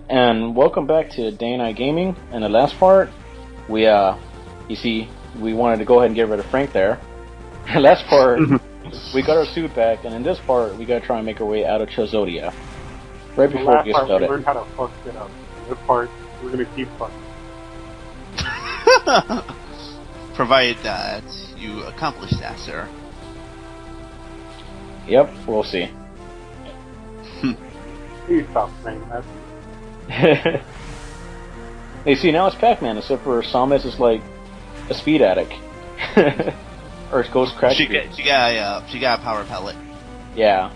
And welcome back to Day and Night Gaming. In the last part, you see, we wanted to go ahead and get rid of Frank there. Last part, we got our suit back, and in this part, we gotta try and make our way out of Chozodia. Right before we get started. We learned how to fuck shit up. This part, we're gonna keep fucking. Provided that you accomplish that, sir. Yep, we'll see. Please stop saying that. Hey, see, now it's PacMan, except for Samus is like a speed addict. Or it goes crash. She got a power pellet. Yeah.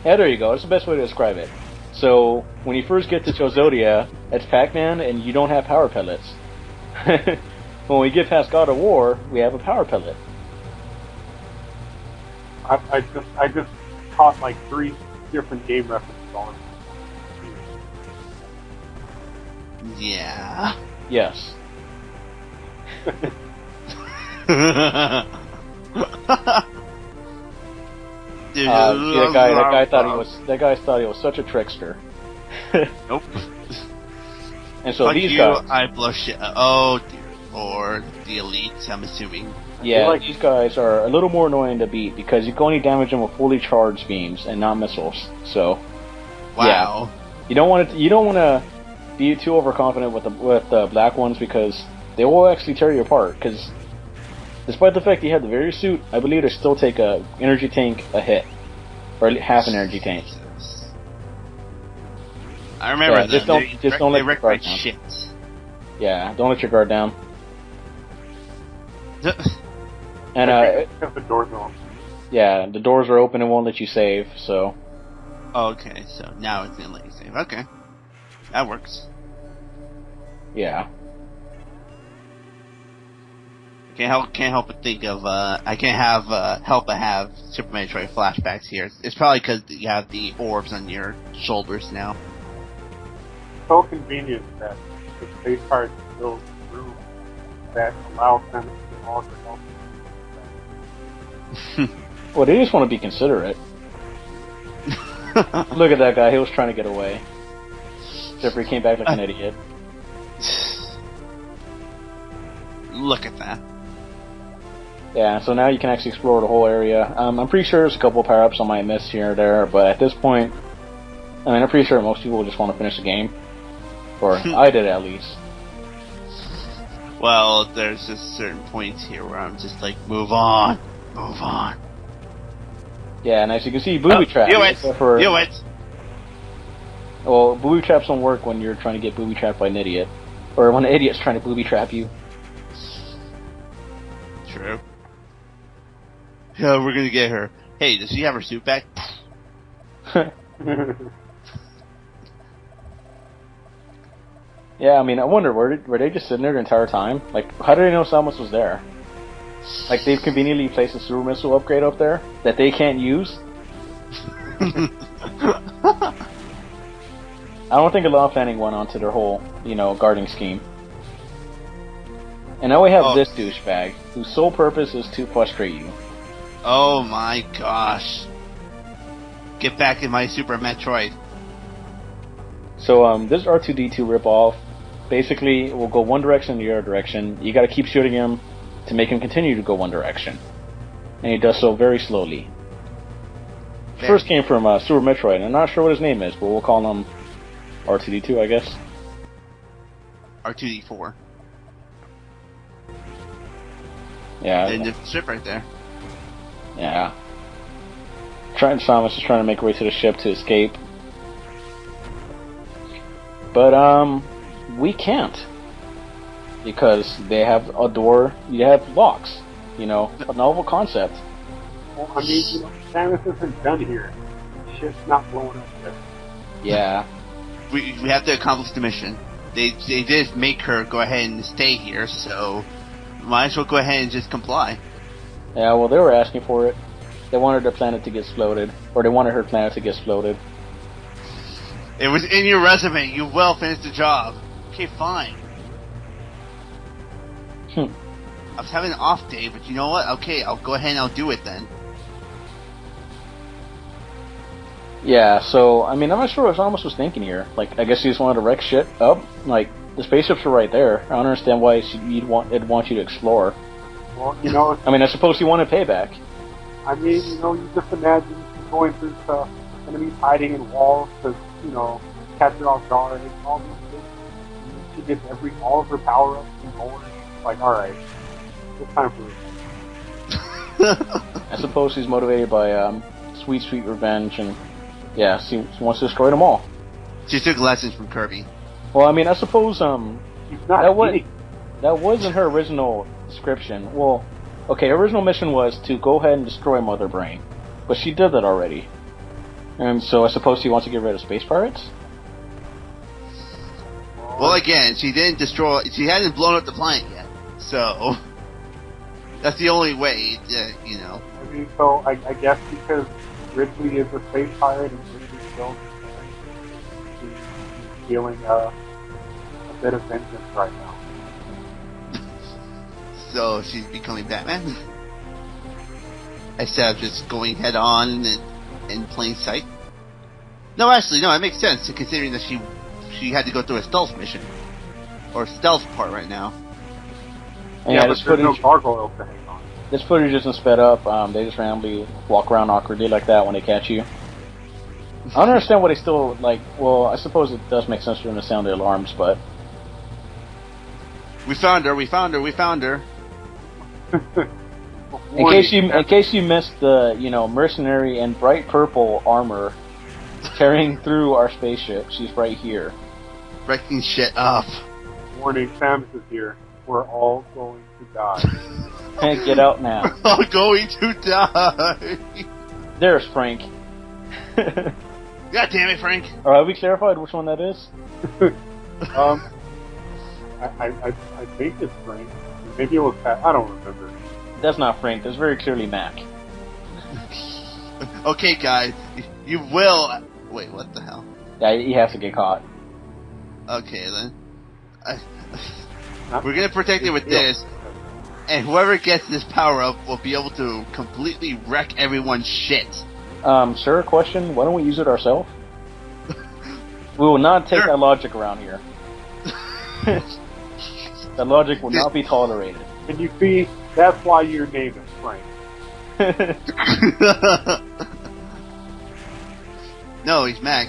Yeah, there you go. That's the best way to describe it. So, when you first get to Chozodia, it's Pac-Man, and you don't have power pellets. When we get past God of War, we have a power pellet. I just caught like 3 different game references on it. Yeah. Yes. Dude, that guy thought he was such a trickster. Nope. And so Fuck these you, guys, I blush it. Oh dear, or the elites, I'm assuming. yeah, these guys are a little more annoying to beat because you can only damage them with fully charged beams and not missiles. So, wow. Yeah, you don't want to be too overconfident with the black ones because they will actually tear you apart. Because despite the fact you have the various suit, I believe they still take a energy tank a hit, or half an energy tank. I remember Yeah, just don't let your guard down. shit. Yeah, don't let your guard down. And Because the doors are open. yeah, the doors are open and won't let you save. So Okay, so now it's gonna let you save. Okay, that works. yeah. Can't help but think of I can't help but have Super Metroid flashbacks here. It's probably because you have the orbs on your shoulders now. So convenient that the space card goes through that allows them to offer help. Well, they just want to be considerate. Look at that guy. He was trying to get away. Except for he came back like an idiot. Look at that. Yeah, so now you can actually explore the whole area. I'm pretty sure there's a couple power-ups I might miss here or there, but at this point, I mean, I'm pretty sure most people just want to finish the game. Or I did at least. Well, there's just certain points here where I'm just like, move on. Yeah, and as you can see, booby traps. You it! Well, booby traps don't work when you're trying to get booby trapped by an idiot. Or when an idiot's trying to booby trap you. True. Yeah, we're gonna get her. Hey, does she have her suit back? Yeah, I mean, I wonder, were they just sitting there the entire time? Like, how did they know Samus was there? Like, they've conveniently placed a super missile upgrade up there that they can't use? I don't think a lot of planning went onto their whole, guarding scheme. And now we have this douchebag, whose sole purpose is to frustrate you. Oh my gosh. Get back in my Super Metroid. So, this R2-D2 ripoff, basically, will go one direction and the other direction. You gotta keep shooting him to make him continue to go one direction. And he does so very slowly. First came from Super Metroid. I'm not sure what his name is, but we'll call him R2-D2, I guess. R2-D4. Yeah. And the ship right there. Yeah. Samus is trying to make her way to the ship to escape. But, we can't. Because they have a door, you have locks. A novel concept. Well, I mean, Samus isn't done here. Shit's not blowing up yet. Yeah. We have to accomplish the mission. They did make her go ahead and stay here, so might as well go ahead and just comply. Yeah, well, they were asking for it. They wanted the planet to get exploded. Or they wanted her planet to get exploded. It was in your resume. You well finished the job. Okay, fine. I was having an off day, but you know what? Okay, I'll go ahead and I'll do it then. Yeah, so I mean, I'm not sure what Samus was thinking here. Like, I guess he just wanted to wreck shit up. Like, the spaceships are right there. I don't understand why it'd want you to explore. Well, you know, I mean, I suppose he wanted payback. I mean, you know, you just imagine going through stuff, enemies hiding in walls to, you know, catch it off guard, and all these things. And she gets all of her power ups and more. Like, all right, it's time for revenge. I suppose he's motivated by sweet, sweet revenge, and yeah, she wants to destroy them all. She took lessons from Kirby. Well, I mean, I suppose He's not kidding. that wasn't her original description. Well, okay, her original mission was to go ahead and destroy Mother Brain, but she did that already. And so I suppose she wants to get rid of space pirates? Well, again, she hadn't blown up the planet yet, so that's the only way, you know. I mean, so I guess because Ridley is a space pirate and Ridley's still he's feeling a bit of vengeance right now. So she's becoming Batman? Instead of just going head on in plain sight? No, actually, no, it makes sense, considering that she had to go through a stealth mission. Or stealth part right now. And Yeah, but there's no gargoyle to hang on. This footage isn't sped up. They just randomly walk around awkwardly like that when they catch you. I don't understand why they still, like, well, I suppose it does make sense for them to sound the alarms, but... We found her. In case you missed the, you know, mercenary in bright purple armor tearing through our spaceship, she's right here. Wrecking shit up. Warning, Samus is here. We're all going to die. Can't get out now. We're all going to die. There's Frank. God damn it, Frank. Alright, have we clarified which one that is? I think it's Frank. Maybe it was Pat. I don't remember. That's not Frank. That's very clearly Mac. Okay, guys. You will... Wait, what the hell? Yeah, he has to get caught. Okay, then. We're gonna protect it with this, and whoever gets this power-up will be able to completely wreck everyone's shit. Sir, question, why don't we use it ourselves? We will not take that logic around here. That logic will not be tolerated. And you see, that's why your name is Frank. No, he's mad.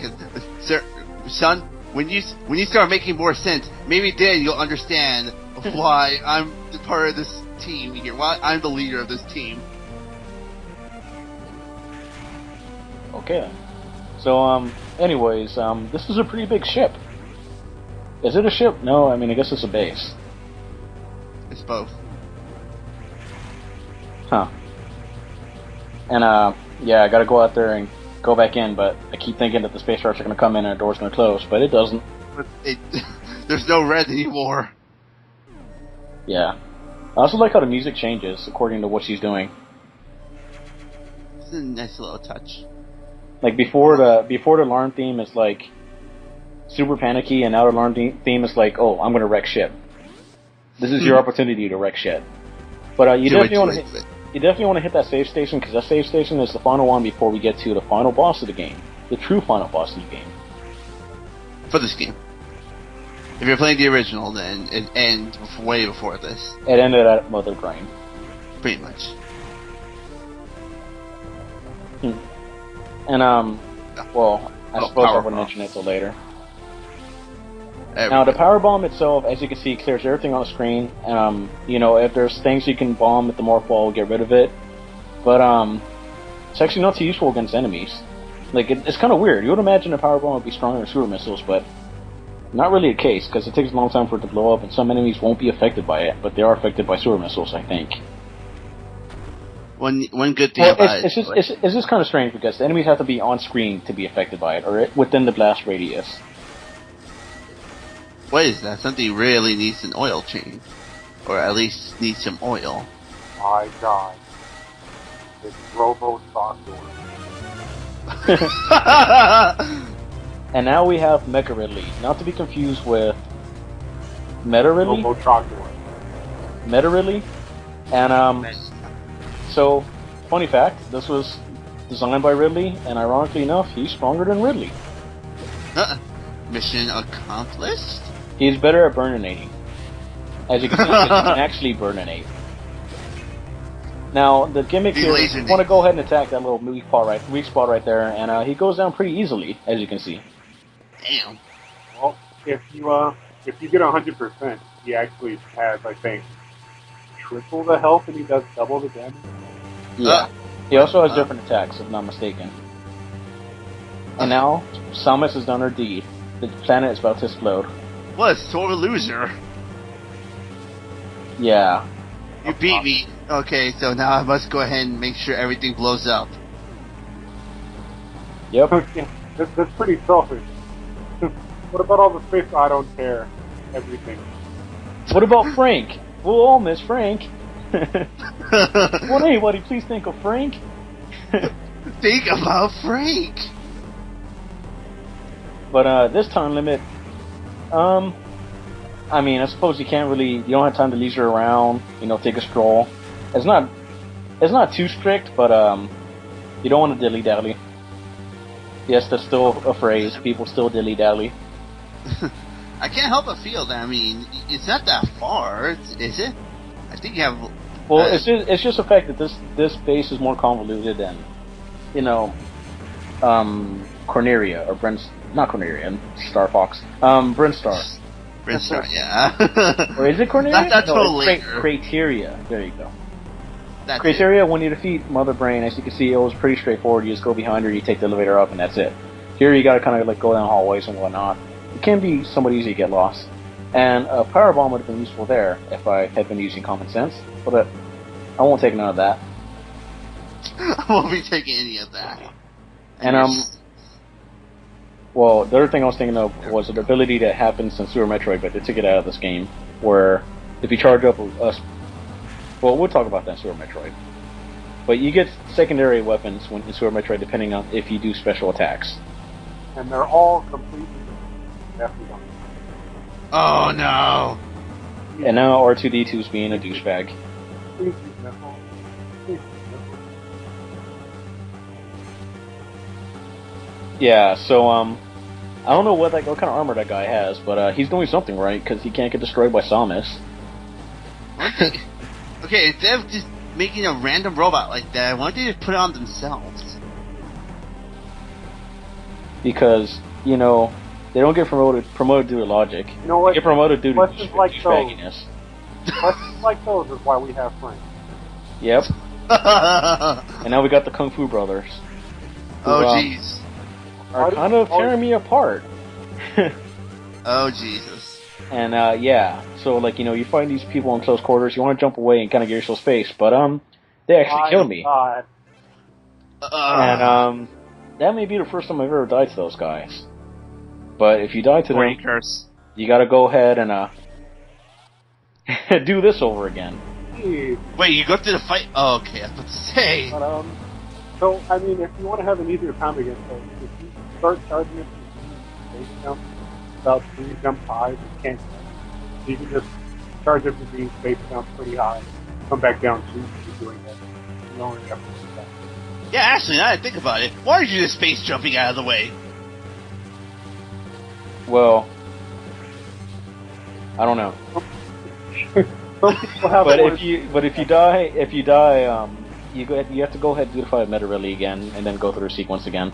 Sir, son, when you start making more sense, maybe then you'll understand why I'm part of this team here. Why I'm the leader of this team. Okay then. So, anyways, this is a pretty big ship. Is it a ship? No, I mean, I guess it's a base. It's both. Huh. And, yeah, I gotta go out there and go back in, but I keep thinking that the space sharks are gonna come in and the door's gonna close, but it doesn't. There's no red anymore. Yeah. I also like how the music changes according to what she's doing. It's a nice little touch. Like, before the alarm theme is, like, super panicky, and now the alarm theme is like, oh, I'm gonna wreck shit. This is your opportunity to wreck shit. But, you definitely want to hit that save station, because that save station is the final one before we get to the final boss of the game. The true final boss of the game. For this game. If you're playing the original, then it ends way before this. It ended at Mother Brain. Pretty much. And, well, I suppose I wouldn't mention it till later. Now, the power bomb itself, as you can see, clears everything on the screen. You know, if there's things you can bomb with the morph ball, get rid of it. But, it's actually not too useful against enemies. Like, it's kind of weird. You would imagine a power bomb would be stronger than super missiles, but not really the case, because it takes a long time for it to blow up, and some enemies won't be affected by it, but they are affected by super missiles, I think. One good thing about it's just kind of strange, because the enemies have to be on screen to be affected by it, or within the blast radius. What is that? Something really needs an oil change. Or at least needs some oil. My God. It's Robo Software. And now we have Mecha Ridley, not to be confused with Meta Ridley. Robo Software. Meta Ridley. And, so, funny fact, this was designed by Ridley, and ironically enough, he's stronger than Ridley. Mission accomplished? He's better at burninating. As you can see, he can actually burninate. Now, the gimmick here is you want to go ahead and attack that little weak spot right there, and he goes down pretty easily, as you can see. Damn. Well, if you get 100%, he actually has, I think, triple the health and he does double the damage. Yeah. He also has different attacks, if not mistaken. And now, Samus has done her deed. The planet is about to explode. What a sore loser. Yeah. You beat me. Okay, so now I must go ahead and make sure everything blows up. Yep. Yeah, that's pretty selfish. What about all the space? I don't care. Everything. What about Frank? We'll all miss Frank. Won't anybody please think of Frank? Think about Frank! But this time limit, I mean, I suppose you don't have time to leisure around, take a stroll. It's not too strict, but you don't want to dilly-dally. Yes, that's still a phrase. People still dilly-dally. I can't help but feel that, I mean, it's not that far, is it? I think you have... Well, it's just the fact that this base is more convoluted than, Corneria, or not Corneria, Star Fox. Brinstar. Brinstar, yeah. Or is it Corneria? That's totally... Criteria. There you go. Criteria, when you defeat Mother Brain, as you can see, it was pretty straightforward. You just go behind her, you take the elevator up, and that's it. Here you gotta kind of go down hallways and whatnot. It can be somewhat easy to get lost. And a power bomb would have been useful there if I had been using common sense, but I won't take none of that. I won't be taking any of that. And well, the other thing I was thinking of was an ability that happens in Super Metroid, but they took it out of this game, where if you charge up well, we'll talk about that in Super Metroid. But you get secondary weapons in Super Metroid depending on if you do special attacks. And they're all completely different. Oh no! And now R2-D2's being a douchebag. Please use missile. Please use missile. Yeah, so I don't know what kind of armor that guy has, but he's doing something right because he can't get destroyed by Samus. Okay, instead of just making a random robot like that, why don't they just put it on themselves? Because they don't get promoted due to logic. You know what? They get promoted due to douchebagginess. Questions like those is why we have friends. Yep. And now we got the Kung Fu brothers. Oh jeez. Are kind of tearing me apart. Oh Jesus. And yeah, so you find these people in close quarters, you want to jump away and kind of get yourself space, but they actually kill me. And that may be the first time I've ever died to those guys. But if you die to them, you gotta go ahead and do this over again. Wait, you go through the fight? Oh, okay, I was about to say. But, so, I mean, if you want to have an easier time against those, if you start charging it from base jump, about 3 jump highs, you can't. You can just charge it for being space jump pretty high, come back down 2 if you're doing that. You don't really have to do that. Yeah, actually, now that I think about it, why are you just space jumping out of the way? Well, I don't know. Some people have but if you die, you have to go ahead and do the fight with Meta Ridley again, and then go through the sequence again.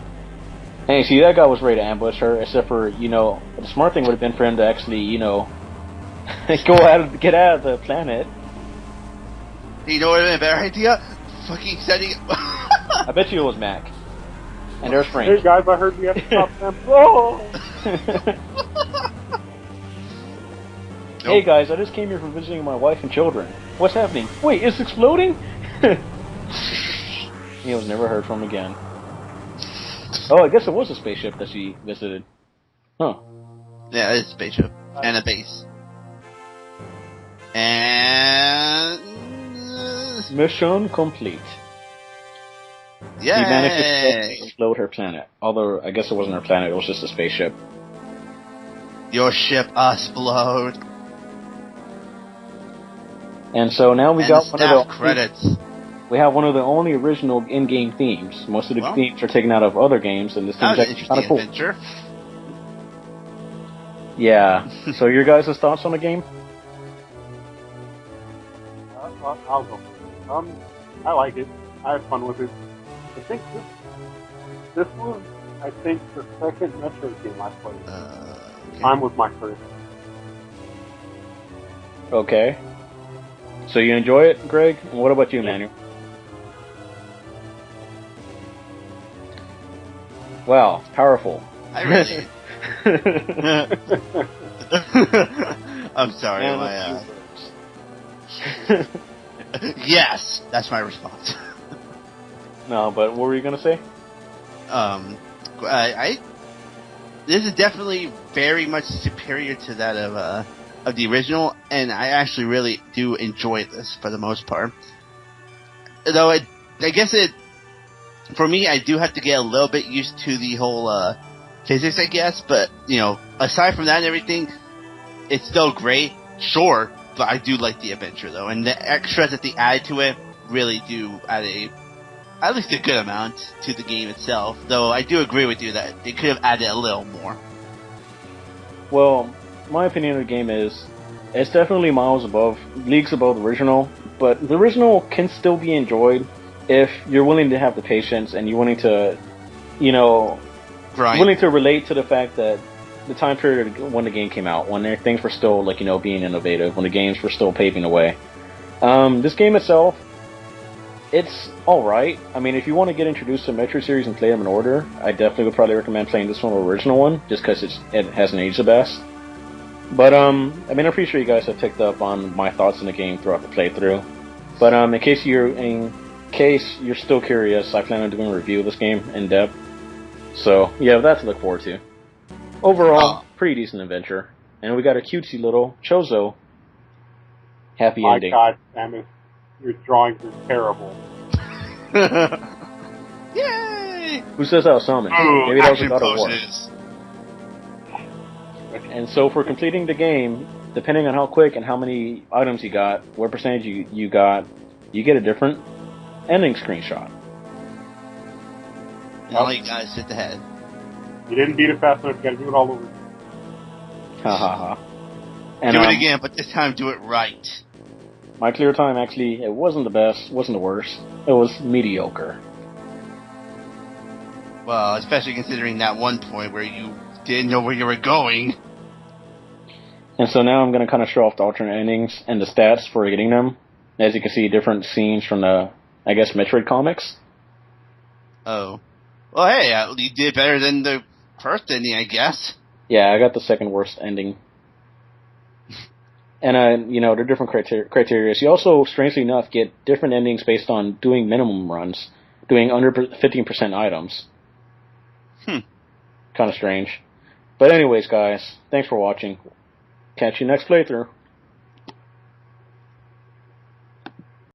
And you see, that guy was ready to ambush her, except for, the smart thing would have been for him to actually, get out of the planet. You know what would have been a better idea? Fucking setting... I bet you it was Mac. And there's Frank. Hey guys, I heard we have to stop them. Oh! Hey guys, I just came here from visiting my wife and children. What's happening? Wait, it's exploding? He was never heard from again. Oh, I guess it was a spaceship that she visited. Huh. Yeah, it's a spaceship. And a base. And... Mission complete. Yeah. He managed to explode her planet. Although, I guess it wasn't her planet, it was just a spaceship. Your ship explode. And so now we got one of the credits. We have one of the only original in-game themes. Most of the themes are taken out of other games, and this That theme's was an actually kind interesting of cool. adventure. Yeah. So your guys' thoughts on the game? I'll go. I like it. I had fun with it. I think this was, I think, the second Metroid game I played. Okay. Time was my first. Okay. So you enjoy it, Greg? And what about you, Manuel? Wow, powerful. I really. I'm sorry, yes, that's my response. No, but what were you gonna say? This is definitely very much superior to that of the original, and I actually really do enjoy this for the most part. Though I guess for me, I do have to get a little bit used to the whole physics, I guess. But aside from that and everything, it's still great, sure. But I do like the adventure though, and the extras that they add to it really do add at least a good amount to the game itself. Though I do agree with you that they could have added a little more. Well, my opinion of the game is it's definitely leagues above the original, but the original can still be enjoyed if you're willing to have the patience and you're willing to, Grind. willing to relate to the fact that the time period when the game came out, when things were still being innovative, when the games were still paving the way. This game itself, it's alright. I mean, if you want to get introduced to the Metroid series and play them in order, I definitely would probably recommend playing this one, the original one, just because it hasn't aged the best. But, I'm pretty sure you guys have picked up on my thoughts on the game throughout the playthrough. But, in case you're still curious, I plan on doing a review of this game in depth. So, yeah, that to look forward to. Overall, pretty decent adventure. And we got a cutesy little Chozo happy ending. My God, Samus, your drawings are terrible. Yay! Who says that was Samus? Maybe that was a God of War. And so for completing the game, depending on how quick and how many items you got, what percentage you got, you get a different ending screenshot. And all you guys hit the head. You didn't beat it fast enough, you gotta do it all over. Ha ha ha. And, do it again, but this time do it right. My clear time, actually, it wasn't the best, wasn't the worst. It was mediocre. Well, especially considering that one point where you didn't know where you were going. And so now I'm going to kind of show off the alternate endings and the stats for getting them. As you can see, different scenes from the, I guess, Metroid comics. Oh. Well, hey, you did better than the first ending, I guess. Yeah, I got the second worst ending. And, there are different criteria. So you also, strangely enough, get different endings based on doing minimum runs, doing under 15% items. Kind of strange. But anyways, guys, thanks for watching. Catch you next playthrough.